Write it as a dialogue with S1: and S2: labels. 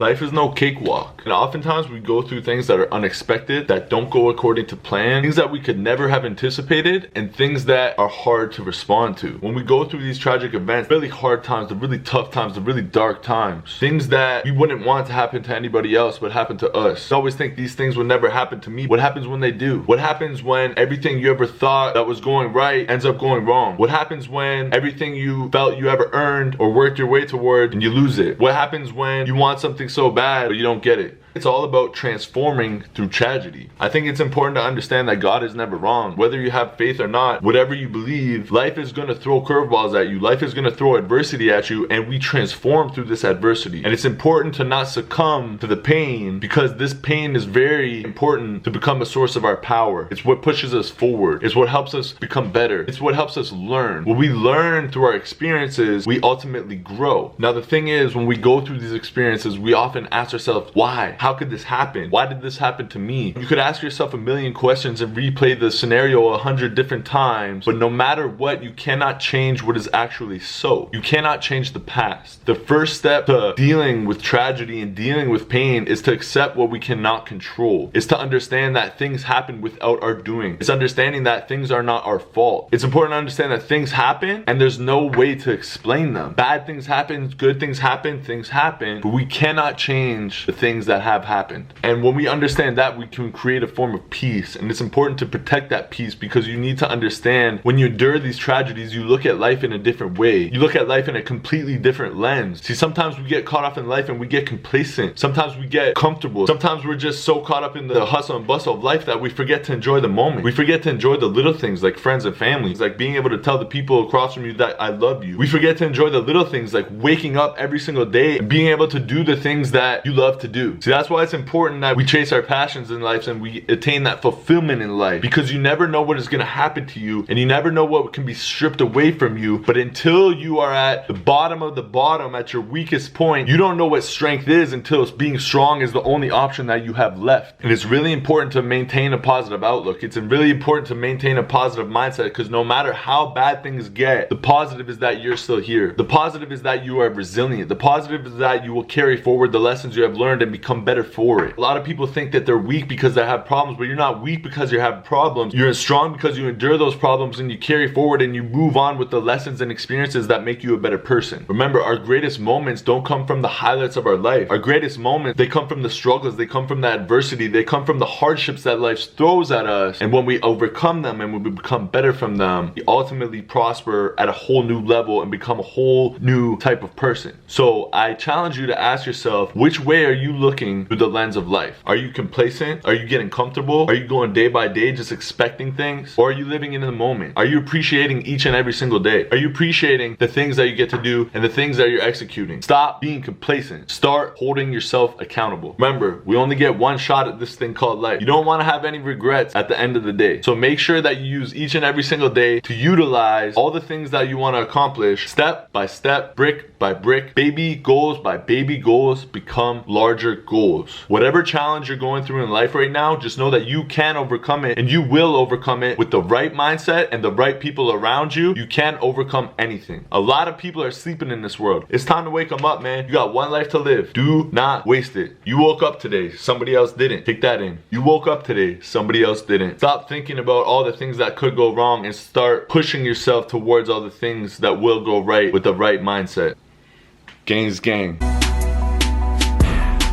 S1: Life is no cakewalk. And oftentimes we go through things that are unexpected, that don't go according to plan, things that we could never have anticipated, and things that are hard to respond to. When we go through these tragic events, really hard times, the really tough times, the really dark times, things that we wouldn't want to happen to anybody else but happen to us. I always think these things would never happen to me. What happens when they do? What happens when everything you ever thought that was going right ends up going wrong? What happens when everything you felt you ever earned or worked your way toward and you lose it? What happens when you want something so bad but you don't get it? It's all about transforming through tragedy. I think it's important to understand that God is never wrong. Whether you have faith or not, whatever you believe, life is going to throw curveballs at you. Life is going to throw adversity at you, and we transform through this adversity. And it's important to not succumb to the pain, because this pain is very important to become a source of our power. It's what pushes us forward. It's what helps us become better. It's what helps us learn. When we learn through our experiences, we ultimately grow. Now, the thing is, when we go through these experiences, we often ask ourselves, why? How could this happen? Why did this happen to me? You could ask yourself a million questions and replay the scenario 100 different times, but no matter what, you cannot change what is actually so. You cannot change the past. The first step to dealing with tragedy and dealing with pain is to accept what we cannot control. It's to understand that things happen without our doing. It's understanding that things are not our fault. It's important to understand that things happen and there's no way to explain them. Bad things happen, good things happen, but we cannot change the things that have happened. And when we understand that, we can create a form of peace. And it's important to protect that peace, because you need to understand, when you endure these tragedies, you look at life in a different way. You look at life in a completely different lens. See, sometimes we get caught up in life and we get complacent. Sometimes we get comfortable. Sometimes we're just so caught up in the hustle and bustle of life that we forget to enjoy the moment. We forget to enjoy the little things, like friends and families, like being able to tell the people across from you that I love you. We forget to enjoy the little things, like waking up every single day and being able to do the things that you love to do. See, that's why it's important that we chase our passions in life and we attain that fulfillment in life, because you never know what is going to happen to you, and you never know what can be stripped away from you. But until you are at the bottom of the bottom, at your weakest point, you don't know what strength is until being strong is the only option that you have left. And it's really important to maintain a positive outlook. It's really important to maintain a positive mindset, because no matter how bad things get, the positive is that you're still here. The positive is that you are resilient. The positive is that you will carry forward the lessons you have learned and become better for it. A lot of people think that they're weak because they have problems, but you're not weak because you have problems. You're strong because you endure those problems and you carry forward and you move on with the lessons and experiences that make you a better person. Remember, our greatest moments don't come from the highlights of our life. Our greatest moments, they come from the struggles, they come from the adversity, they come from the hardships that life throws at us. And when we overcome them and when we become better from them, we ultimately prosper at a whole new level and become a whole new type of person. So I challenge you to ask yourself, which way are you looking through the lens of life? Are you complacent? Are you getting comfortable? Are you going day by day just expecting things? Or are you living in the moment? Are you appreciating each and every single day? Are you appreciating the things that you get to do and the things that you're executing? Stop being complacent. Start holding yourself accountable. Remember, we only get one shot at this thing called life. You don't want to have any regrets at the end of the day. So make sure that you use each and every single day to utilize all the things that you want to accomplish, step by step, brick by brick, baby goals by baby goals become larger goals. Whatever challenge you're going through in life right now, just know that you can overcome it, and you will overcome it with the right mindset and the right people around you. You can overcome anything. A lot of people are sleeping in this world. It's time to wake them up, man. You got one life to live. Do not waste it. You woke up today, somebody else didn't. Take that in. You woke up today, somebody else didn't. Stop thinking about all the things that could go wrong and start pushing yourself towards all the things that will go right with the right mindset. Gang's gang.